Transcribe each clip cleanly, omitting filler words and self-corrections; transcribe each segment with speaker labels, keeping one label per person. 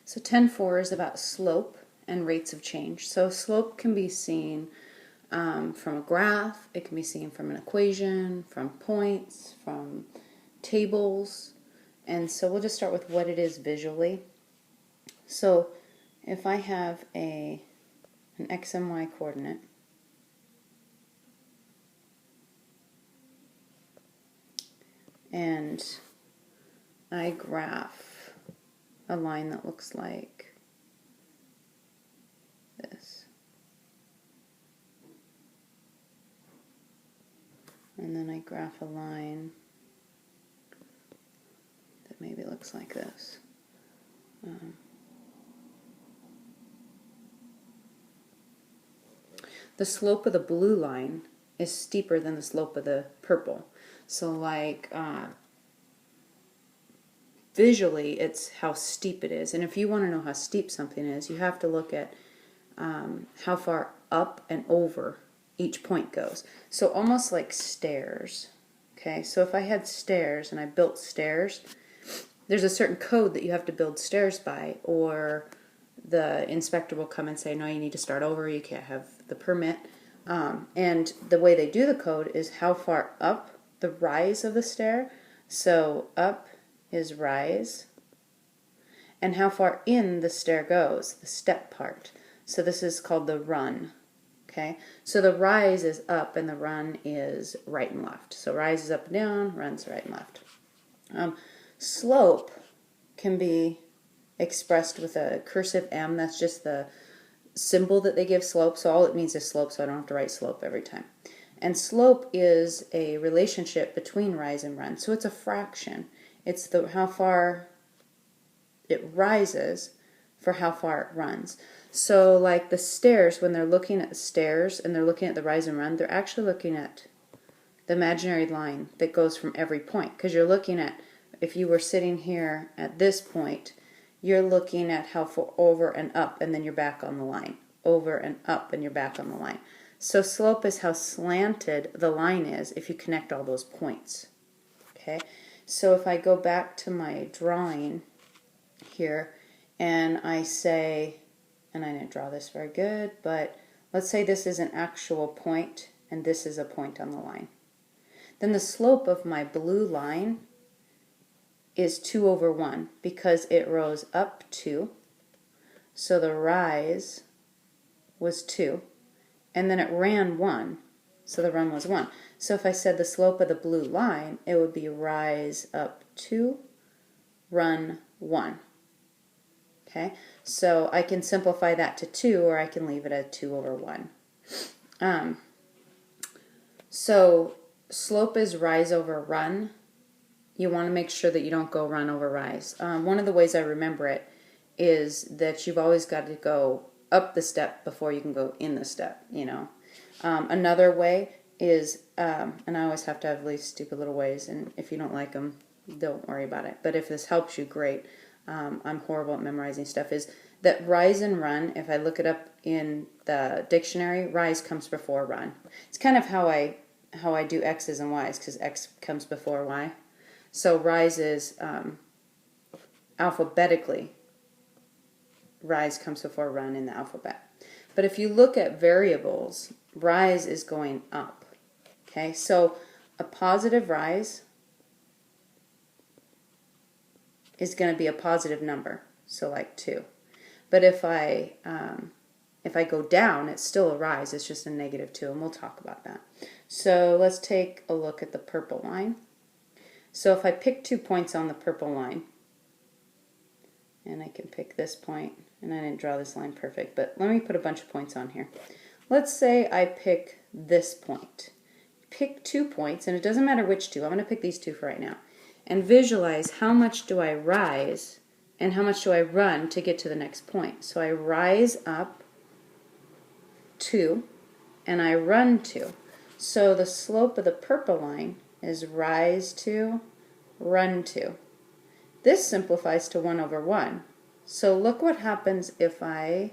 Speaker 1: So 10.4 is about slope and rates of change. So slope can be seen from a graph, it can be seen from an equation, from points, from tables, and so we'll just start with what it is visually. So if I have an x and y coordinate, and I graph a line that looks like this, and then I graph a line that maybe looks like this. The slope of the blue line is steeper than the slope of the purple. So like visually it's how steep it is. And if you want to know how steep something is, you have to look at how far up and over each point goes. So almost like stairs. Okay, so if I had stairs and I built stairs, there's a certain code that you have to build stairs by, or the inspector will come and say, no, you need to start over, you can't have the permit. And the way they do the code is how far up the rise of the stair. So up is rise, and how far in the stair goes, the step part. So this is called the run. Okay, so the rise is up and the run is right and left. So rise is up and down, run's right and left. Slope can be expressed with a cursive M. That's just the symbol that they give slope. So all it means is slope, so I don't have to write slope every time. And slope is a relationship between rise and run. So it's a fraction. It's how far it rises for how far it runs. So like the stairs, when they're looking at the stairs and they're looking at the rise and run, they're actually looking at the imaginary line that goes from every point. Because you're looking at, if you were sitting here at this point, you're looking at how far over and up, and then you're back on the line. Over and up, and you're back on the line. So slope is how slanted the line is if you connect all those points. Okay, so if I go back to my drawing here, and I say, and I didn't draw this very good, but let's say this is an actual point, and this is a point on the line. Then the slope of my blue line is 2 over 1 because it rose up 2. So the rise was 2. And then it ran 1. So the run was 1. So if I said the slope of the blue line, it would be rise up 2, run 1. Okay? So I can simplify that to 2, or I can leave it at 2 over 1. So slope is rise over run. You want to make sure that you don't go run over rise. One of the ways I remember it is that you've always got to go up the step before you can go in the step, you know. Another way is, and I always have to have these stupid little ways, and if you don't like them, don't worry about it. But if this helps you, great. I'm horrible at memorizing stuff, is that rise and run, if I look it up in the dictionary, rise comes before run. It's kind of how I do x's and y's, because x comes before y. So rise is alphabetically, rise comes before run in the alphabet. But if you look at variables, rise is going up. Okay, so a positive rise is going to be a positive number, so like 2. But if I go down, it's still a rise, it's just a -2, and we'll talk about that. So let's take a look at the purple line. So if I pick 2 points on the purple line, and I can pick this point, and I didn't draw this line perfect, but let me put a bunch of points on here. Let's say I pick this point. Pick 2 points, and it doesn't matter which 2. I'm going to pick these 2 for right now. And visualize how much do I rise and how much do I run to get to the next point. So I rise up 2 and I run 2. So the slope of the purple line is rise 2, run 2. This simplifies to 1 over 1. So look what happens if I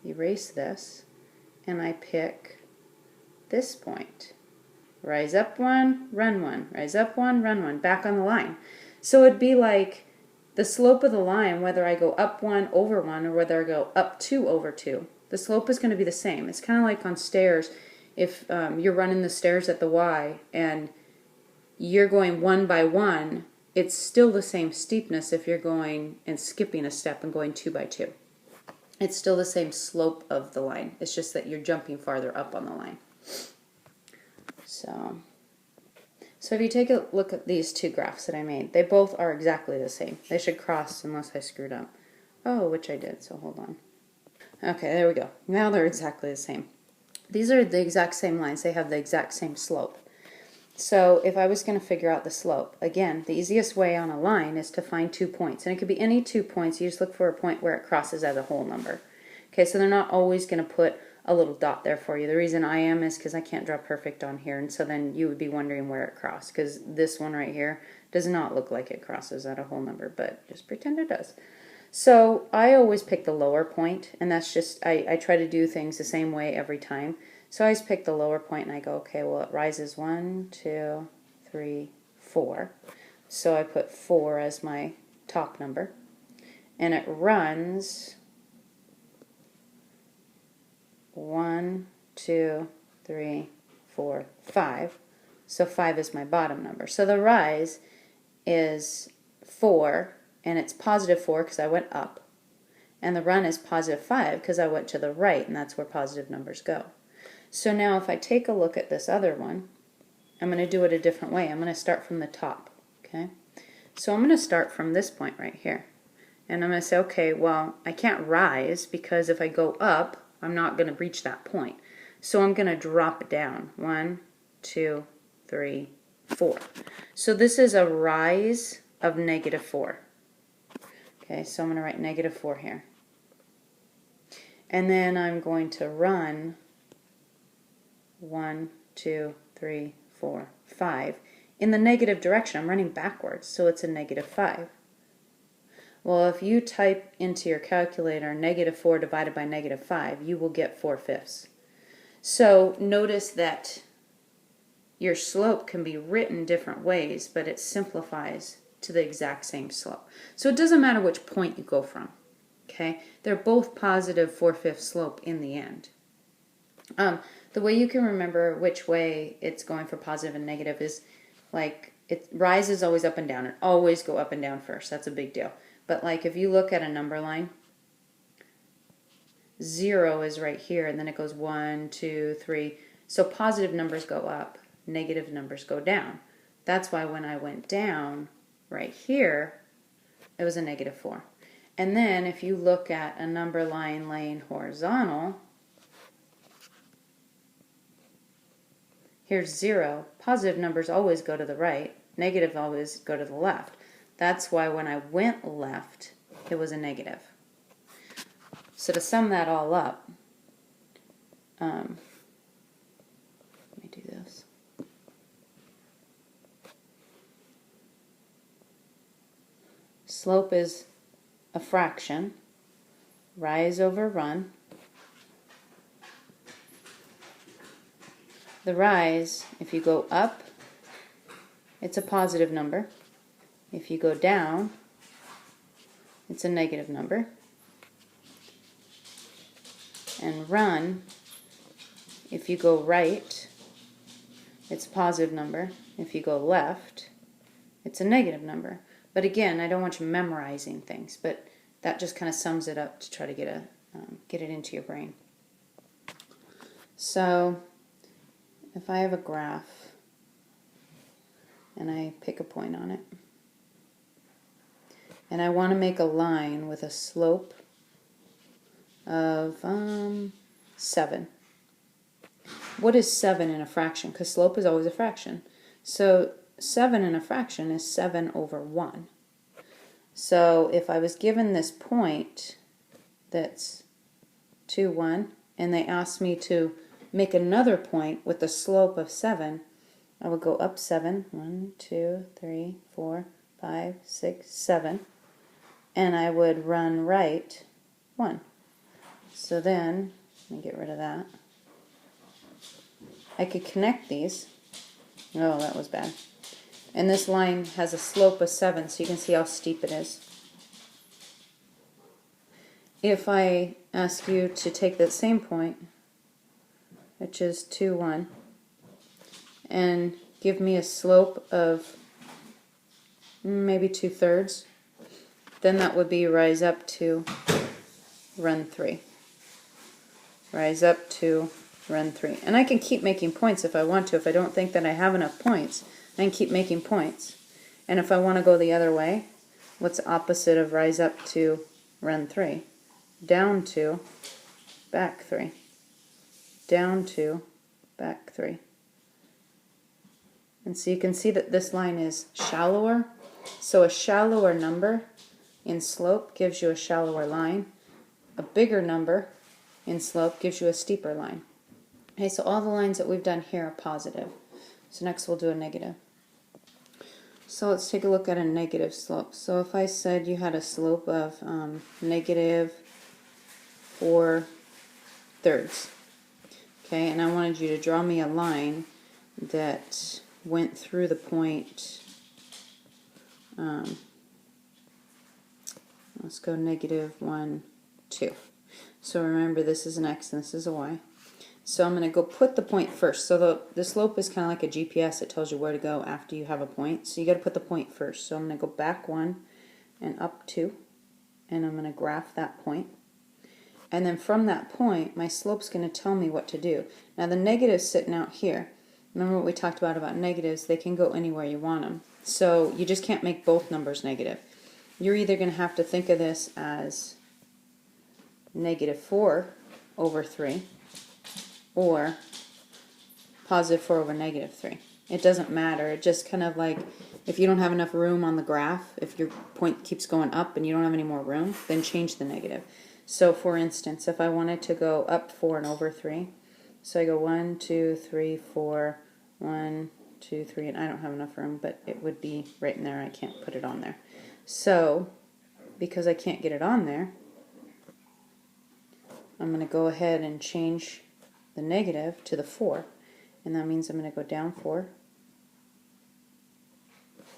Speaker 1: erase this and I pick this point. Rise up 1, run 1. Rise up 1, run 1. Back on the line. So it'd be like the slope of the line, whether I go up 1 over 1 or whether I go up 2 over 2, the slope is going to be the same. It's kind of like on stairs. If you're running the stairs at the Y and you're going 1 by 1, it's still the same steepness if you're going and skipping a step and going 2 by 2. It's still the same slope of the line. It's just that you're jumping farther up on the line. So if you take a look at these two graphs that I made, they both are exactly the same. They should cross unless I screwed up. Oh, which I did, so hold on. Okay, there we go. Now they're exactly the same. These are the exact same lines. They have the exact same slope. So if I was going to figure out the slope, again, the easiest way on a line is to find 2 points. And it could be any 2 points. You just look for a point where it crosses as a whole number. Okay, so they're not always going to put a little dot there for you. The reason I am is because I can't draw perfect on here, and so then you would be wondering where it crossed, because this one right here does not look like it crosses at a whole number, but just pretend it does. So I always pick the lower point, and that's just, I try to do things the same way every time. So I just pick the lower point and I go, okay, well it rises 1, 2, 3, 4. So I put 4 as my top number. And it runs 1, 2, 3, 4, 5. So 5 is my bottom number. So the rise is 4, and it's positive 4 because I went up. And the run is positive 5 because I went to the right, and that's where positive numbers go. So now if I take a look at this other one, I'm going to do it a different way. I'm going to start from the top. Okay? So I'm going to start from this point right here. And I'm going to say, okay, well, I can't rise because if I go up, I'm not going to reach that point. So I'm going to drop it down. 1, 2, 3, 4. So this is a rise of negative 4. Okay, so I'm going to write negative 4 here. And then I'm going to run 1, 2, 3, 4, 5. In the negative direction, I'm running backwards, so it's a negative 5. Well, if you type into your calculator negative 4 divided by negative 5, you will get 4/5. So notice that your slope can be written different ways, but it simplifies to the exact same slope. So it doesn't matter which point you go from. Okay, they're both positive 4/5 slope in the end. The way you can remember which way it's going for positive and negative is like it rises always up and down, and always go up and down first. That's a big deal. But like if you look at a number line, 0 is right here, and then it goes 1, 2, 3. So positive numbers go up, negative numbers go down. That's why when I went down right here, it was a negative 4. And then if you look at a number line laying horizontal, here's 0. Positive numbers always go to the right, negative always go to the left. That's why when I went left, it was a negative. So to sum that all up, let me do this. Slope is a fraction, rise over run. The rise, if you go up, it's a positive number. If you go down, it's a negative number. And run, if you go right, it's a positive number. If you go left, it's a negative number. But again, I don't want you memorizing things, but that just kind of sums it up to try to get it into your brain. So if I have a graph and I pick a point on it, and I want to make a line with a slope of 7. What is 7 in a fraction? Because slope is always a fraction. So 7 in a fraction is 7 over 1. So if I was given this point that's 2, 1, and they asked me to make another point with the slope of 7, I would go up 7, 1, 2, 3, 4, 5, 6, 7, and I would run right 1. So then, let me get rid of that. I could connect these. Oh, that was bad. And this line has a slope of 7, so you can see how steep it is. if I ask you to take that same point, which is 2, 1, and give me a slope of maybe 2/3, then that would be rise up to run 3. Rise up to run 3. And I can keep making points if I want to. If I don't think that I have enough points, I can keep making points. And if I want to go the other way, what's opposite of rise up to run 3? Down 2, back 3. Down 2, back 3. And so you can see that this line is shallower. So a shallower number in slope gives you a shallower line. A bigger number in slope gives you a steeper line. Okay, so all the lines that we've done here are positive. So next we'll do a negative. So let's take a look at a negative slope. So if I said you had a slope of negative 4/3, okay, and I wanted you to draw me a line that went through the point, let's go -1, 2. So remember, this is an x and this is a y. So I'm going to go put the point first. So the slope is kind of like a GPS. It tells you where to go after you have a point. So you got to put the point first. So I'm going to go back 1 and up 2. And I'm going to graph that point. And then from that point, my slope's going to tell me what to do. Now the negative's sitting out here. Remember what we talked about negatives? They can go anywhere you want them. So you just can't make both numbers negative. You're either going to have to think of this as -4/3 or +4/-3. It doesn't matter. It just kind of like, if you don't have enough room on the graph, if your point keeps going up and you don't have any more room, then change the negative. So for instance, if I wanted to go up 4 and over 3, so I go 1, 2, 3, 4, 1, 2, 3, and I don't have enough room, but it would be right in there. I can't put it on there. So because I can't get it on there, I'm going to go ahead and change the negative to the 4, and that means I'm going to go down 4,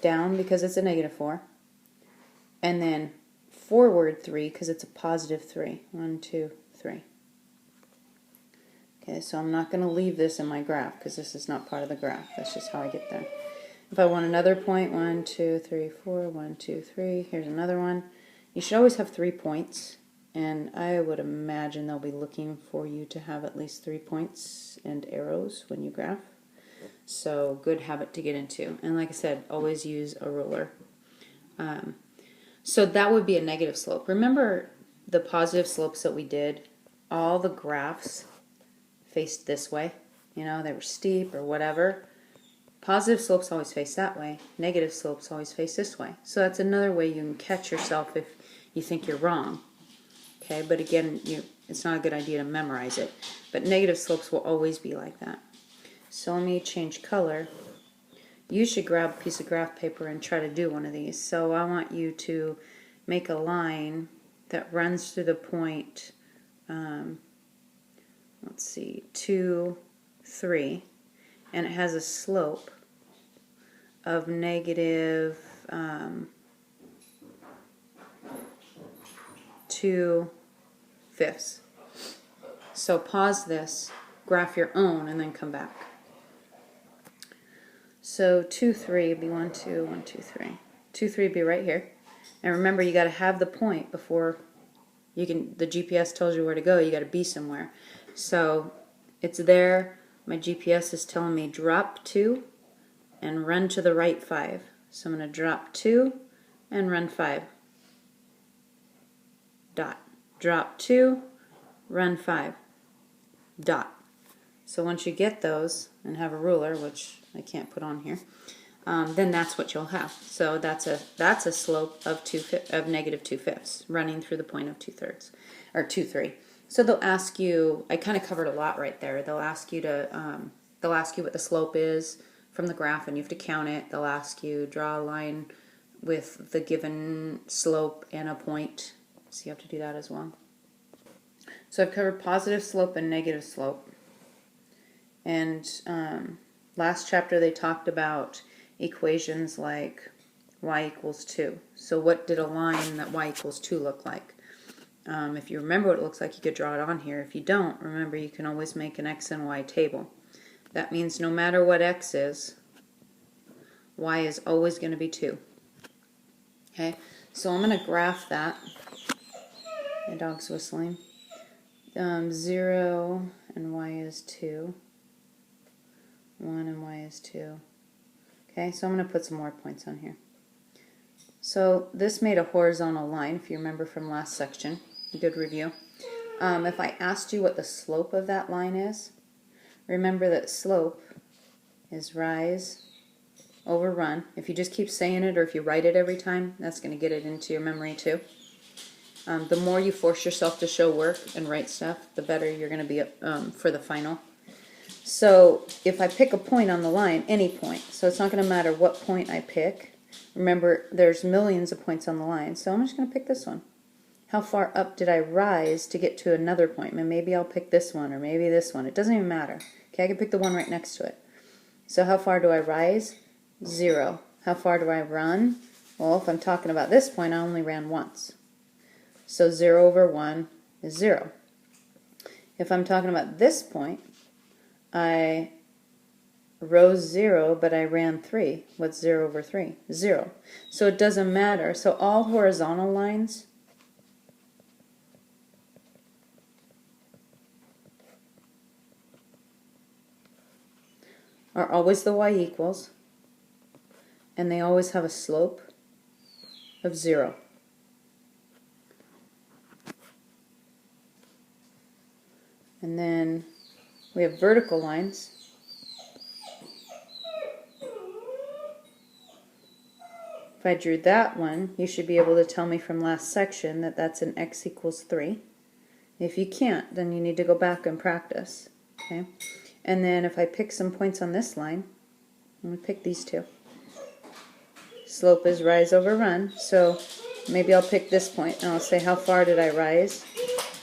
Speaker 1: down because it's a -4, and then forward 3 because it's a +3. 1, 2, 3. Okay, so I'm not going to leave this in my graph because this is not part of the graph. That's just how I get there. If I want another point, 1, 2, 3, 4, 1, 2, 3, here's another one. You should always have 3 points. And I would imagine they'll be looking for you to have at least 3 points and arrows when you graph. So good habit to get into. And like I said, always use a ruler. So that would be a negative slope. Remember the positive slopes that we did? All the graphs faced this way. You know, they were steep or whatever. Positive slopes always face that way. Negative slopes always face this way. So that's another way you can catch yourself if you think you're wrong. Okay, but again, it's not a good idea to memorize it. But negative slopes will always be like that. So let me change color. You should grab a piece of graph paper and try to do one of these. So I want you to make a line that runs through the point, let's see, 2, 3, and it has a slope of -2/5. So pause this, graph your own, and then come back. So 2, 3 would be 1, 2, 1, 2, 3. 2, 3 would be right here. And remember, you got to have the point before you can. The GPS tells you where to go. You got to be somewhere. So it's there. My GPS is telling me drop 2 and run to the right 5. So I'm going to drop 2 and run 5. Dot. Drop 2, run 5. Dot. So once you get those and have a ruler, which I can't put on here, then that's what you'll have. So that's a slope of -2/5 running through the point of 2/3 or 2, 3. So they'll ask you. I kind of covered a lot right there. They'll ask you what the slope is from the graph, and you have to count it. They'll ask you draw a line with the given slope and a point. So you have to do that as well. So I've covered positive slope and negative slope. And last chapter they talked about equations like y = 2. So what did a line that y = 2 look like? If you remember what it looks like, you could draw it on here. If you don't, remember you can always make an x and y table. That means no matter what x is, y is always going to be 2. Okay, so I'm going to graph that. My dog's whistling. 0 and y is 2. 1 and y is 2. Okay, so I'm going to put some more points on here. So this made a horizontal line, if you remember from last section. Good review. If I asked you what the slope of that line is, remember that slope is rise over run. If you just keep saying it or if you write it every time, that's going to get it into your memory too. The more you force yourself to show work and write stuff, the better you're going to be for the final. So if I pick a point on the line, any point, so it's not going to matter what point I pick. Remember, there's millions of points on the line, so I'm just going to pick this one. How far up did I rise to get to another point? Maybe I'll pick this one or maybe this one. It doesn't even matter. Okay, I can pick the one right next to it. So how far do I rise? 0. How far do I run? Well, if I'm talking about this point, I only ran once. So 0 over 1 is 0. If I'm talking about this point, I rose 0, but I ran 3. What's 0 over 3? 0. So it doesn't matter. So all horizontal lines are always the y equals, and they always have a slope of 0. And then we have vertical lines. If I drew that one, you should be able to tell me from last section that that's an x equals 3. If you can't, then you need to go back and practice. Okay? And then if I pick some points on this line, I'm going to pick these two. Slope is rise over run, so maybe I'll pick this point and I'll say how far did I rise?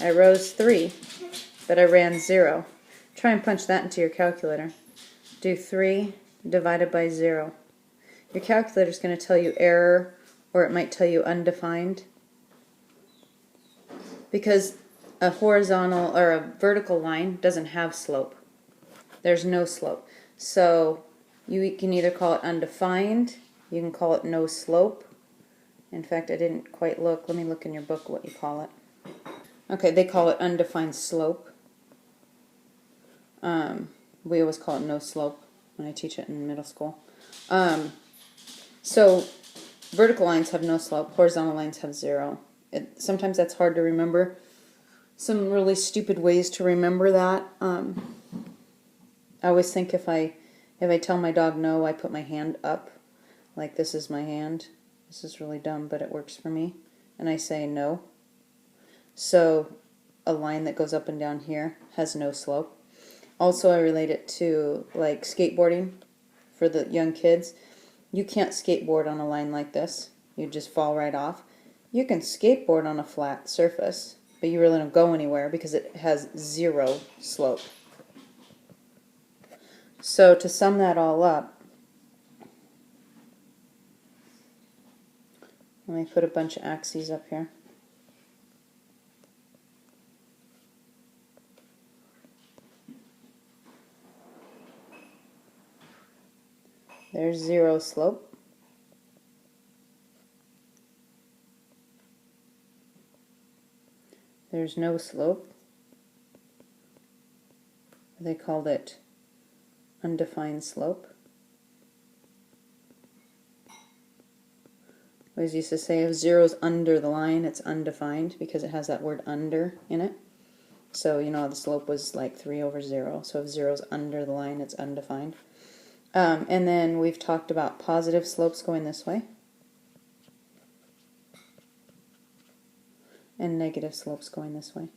Speaker 1: I rose 3, but I ran 0. Try and punch that into your calculator. Do 3 divided by 0. Your calculator is going to tell you error, or it might tell you undefined. Because a horizontal or a vertical line doesn't have slope. There's no slope. So you can either call it undefined, you can call it no slope. In fact, I didn't quite look. Let me look in your book what you call it. Okay, they call it undefined slope. We always call it no slope when I teach it in middle school. So vertical lines have no slope, horizontal lines have 0. Sometimes that's hard to remember. Some really stupid ways to remember that. I always think if I tell my dog no, I put my hand up, like this is my hand. This is really dumb, but it works for me. And I say no. So a line that goes up and down here has no slope. Also, I relate it to like skateboarding for the young kids. You can't skateboard on a line like this. You just fall right off. You can skateboard on a flat surface, but you really don't go anywhere because it has 0 slope. So to sum that all up, let me put a bunch of axes up here. There's 0 slope. There's no slope. They called it undefined slope. I always used to say if 0's under the line, it's undefined because it has that word under in it. So, you know, the slope was like 3 over 0. So if 0's under the line, it's undefined. And then we've talked about positive slopes going this way and negative slopes going this way.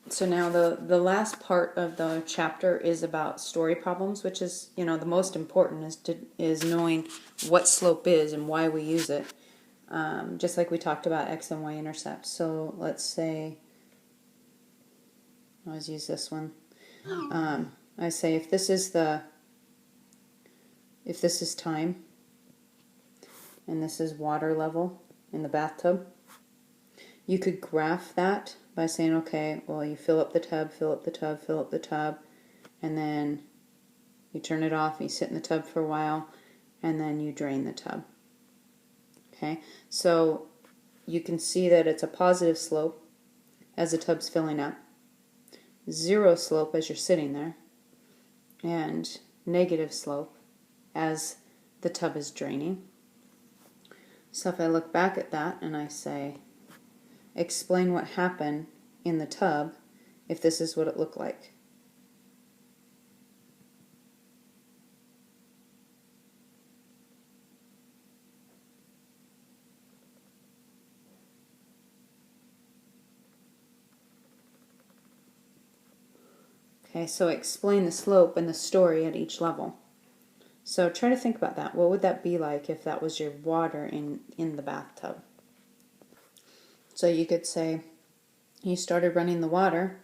Speaker 1: So now the last part of the chapter is about story problems, which is, you know, the most important is knowing what slope is and why we use it. Just like we talked about x and y intercepts. So let's say, I always use this one. I say if this is time, and this is water level in the bathtub. You could graph that by saying, okay, well, you fill up the tub, fill up the tub, fill up the tub, and then you turn it off, you sit in the tub for a while, and then you drain the tub. Okay, so you can see that it's a positive slope as the tub's filling up, zero slope as you're sitting there, and negative slope as the tub is draining. So if I look back at that and I say, explain what happened in the tub if this is what it looked like. Okay, so explain the slope and the story at each level. So try to think about that. What would that be like if that was your water in the bathtub? So you could say you started running the water,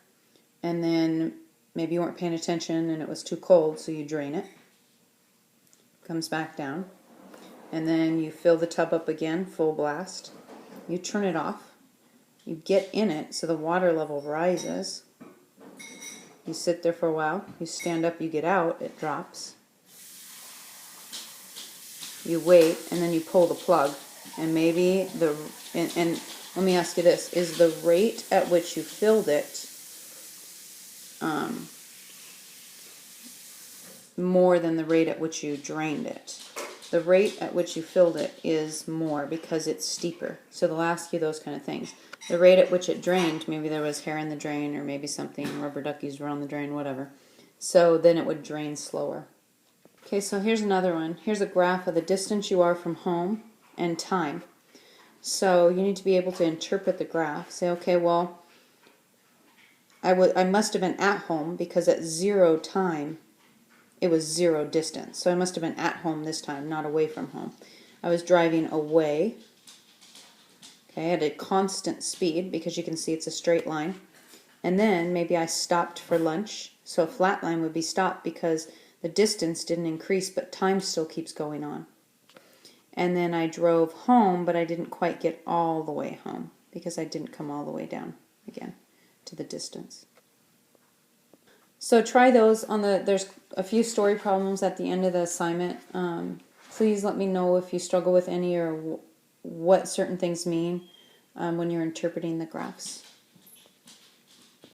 Speaker 1: and then maybe you weren't paying attention and it was too cold, so you drain it. Comes back down. And then you fill the tub up again, full blast. You turn it off. You get in it so the water level rises. You sit there for a while. You stand up, you get out, it drops. You wait, and then you pull the plug. And maybe and let me ask you this, is the rate at which you filled it more than the rate at which you drained it? The rate at which you filled it is more because it's steeper. So they'll ask you those kind of things. The rate at which it drained, maybe there was hair in the drain or maybe something, rubber duckies were on the drain, whatever. So then it would drain slower. Okay, so here's another one. Here's a graph of the distance you are from home and time. So you need to be able to interpret the graph. Say, okay, well, I must have been at home because at 0 time it was 0 distance. So I must have been at home this time, not away from home. I was driving away, okay, at a constant speed because you can see it's a straight line. And then maybe I stopped for lunch. So a flat line would be stopped because the distance didn't increase, but time still keeps going on. And then I drove home, but I didn't quite get all the way home because I didn't come all the way down again to the distance. So try those on there's a few story problems at the end of the assignment. Please let me know if you struggle with any or what certain things mean when you're interpreting the graphs.